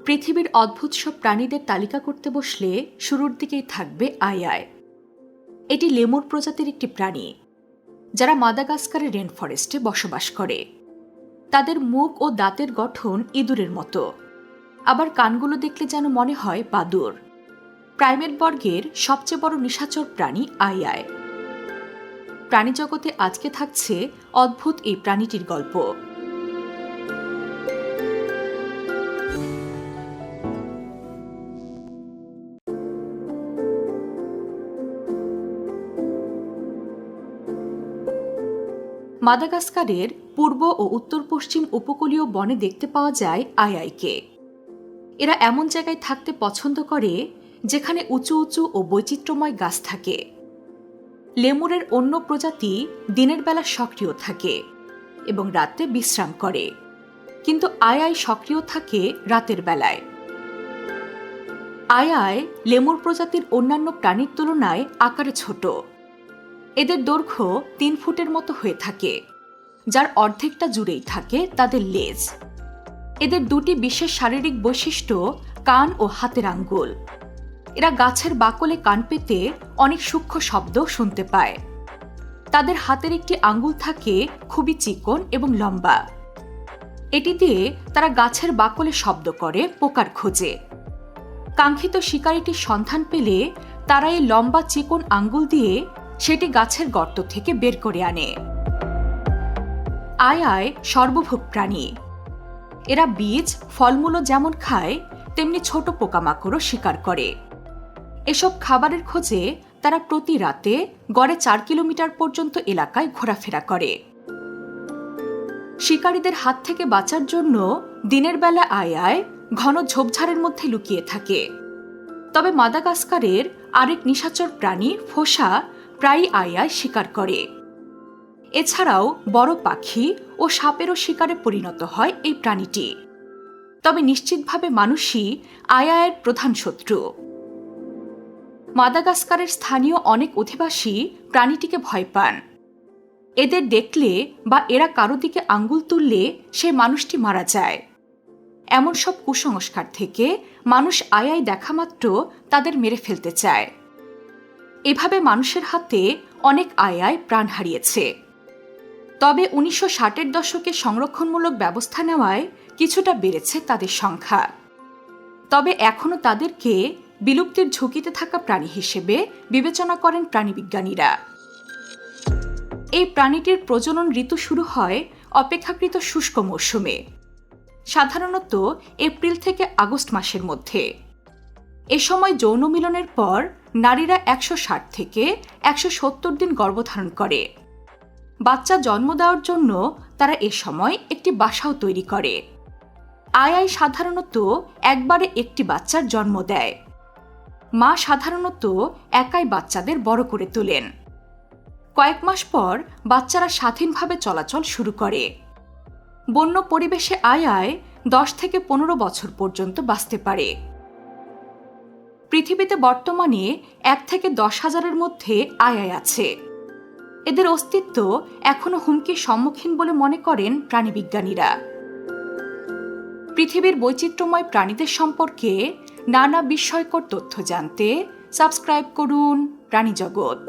পৃথিবীর অদ্ভুত সব প্রাণীদের তালিকা করতে বসলে শুরুর দিকেই থাকবে আই। এটি লেমুর প্রজাতির একটি প্রাণী যারা মাদাগাস্কারের রেন ফরেস্টে বসবাস করে। তাদের মুখ ও দাঁতের গঠন ইঁদুরের মতো, আবার কানগুলো দেখলে যেন মনে হয় বাদুড়। প্রাইমেট বর্গের সবচেয়ে বড় নিশাচর প্রাণী আই। প্রাণীজগতে আজকে থাকছে অদ্ভুত এই প্রাণীটির গল্প। মাদাগাস্কারের পূর্ব ও উত্তর পশ্চিম উপকূলীয় বনে দেখতে পাওয়া যায় আইকে। এরা এমন জায়গায় থাকতে পছন্দ করে যেখানে উঁচু উঁচু ও বৈচিত্র্যময় গাছ থাকে। লেমুরের অন্য প্রজাতি দিনের বেলা সক্রিয় থাকে এবং রাতে বিশ্রাম করে, কিন্তু আই সক্রিয় থাকে রাতের বেলায়। আই লেমুর প্রজাতির অন্যান্য প্রাণীর তুলনায় আকারে ছোট। এদের দৈর্ঘ্য 3 ফুটের মতো হয়ে থাকে, যার অর্ধেকটা জুড়েই থাকে তাদের লেজ। এদের দুটি বিশেষ শারীরিক বৈশিষ্ট্য কান ও হাতের আঙ্গুল। এরা গাছের বাকলে কান পেতে অনেক সূক্ষ্ম শব্দ শুনতে পায়। তাদের হাতের একটি আঙ্গুল থাকে খুবই চিকন এবং লম্বা। এটি দিয়ে তারা গাছের বাকলে শব্দ করে পোকার খোঁজে। কাঙ্ক্ষিত শিকারীটির সন্ধান পেলে তারা এই লম্বা চিকন আঙ্গুল দিয়ে সেটি গাছের গর্ত থেকে বের করে আনে। আই সর্বভোগ প্রাণী। এরা বীজ ফলমূলও যেমন খায়, তেমনি ছোট পোকামাকড়ও শিকার করে। এসব খাবারের খোঁজে তারা প্রতি রাতে গড়ে 4 কিলোমিটার পর্যন্ত এলাকায় ঘোরাফেরা করে। শিকারীদের হাত থেকে বাঁচার জন্য দিনের বেলা আই ঘন ঝোপঝাড়ের মধ্যে লুকিয়ে থাকে। তবে মাদাগাস্কারের আরেক নিশাচর প্রাণী ফোসা প্রায়ই আই শিকার করে। এছাড়াও বড় পাখি ও সাপেরও শিকারে পরিণত হয় এই প্রাণীটি। তবে নিশ্চিতভাবে মানুষই আইয়ের প্রধান শত্রু। মাদাগাস্কারের স্থানীয় অনেক অধিবাসী প্রাণীটিকে ভয় পান। এদের দেখলে বা এরা কারো দিকে আঙ্গুল তুললে সে মানুষটি মারা যায়। এমন সব কুসংস্কার থেকে মানুষ আই দেখা মাত্র তাদের মেরে ফেলতে চায়। এভাবে মানুষের হাতে অনেক আই প্রাণ হারিয়েছে। তবে 1960-এর দশকে সংরক্ষণমূলক ব্যবস্থা নেওয়ায় কিছুটা বেড়েছে তাদের সংখ্যা। তবে এখনও তাদেরকে বিলুপ্তির ঝুঁকিতে থাকা প্রাণী হিসেবে বিবেচনা করেন প্রাণীবিজ্ঞানীরা। এই প্রাণীটির প্রজনন ঋতু শুরু হয় অপেক্ষাকৃত শুষ্ক মৌসুমে, সাধারণত এপ্রিল থেকে আগস্ট মাসের মধ্যে। এ সময় যৌন মিলনের পর নারীরা 160 থেকে 170 দিন গর্ভধারণ করে। বাচ্চা জন্ম দেওয়ার জন্য তারা এ সময় একটি বাসাও তৈরি করে। আই সাধারণত একবারে একটি বাচ্চার জন্ম দেয়। মা সাধারণত একাই বাচ্চাদের বড় করে তোলেন। কয়েক মাস পর বাচ্চারা স্বাধীনভাবে চলাচল শুরু করে। বন্য পরিবেশে আই 10 থেকে 15 বছর পর্যন্ত বাঁচতে পারে। পৃথিবীতে বর্তমানে 1 থেকে 10,000-এর মধ্যে আই আছে। এদের অস্তিত্ব এখনও হুমকির সম্মুখীন বলে মনে করেন প্রাণীবিজ্ঞানীরা। পৃথিবীর বৈচিত্র্যময় প্রাণীদের সম্পর্কে নানা বিস্ময়কর তথ্য জানতে সাবস্ক্রাইব করুন প্রাণীজগৎ।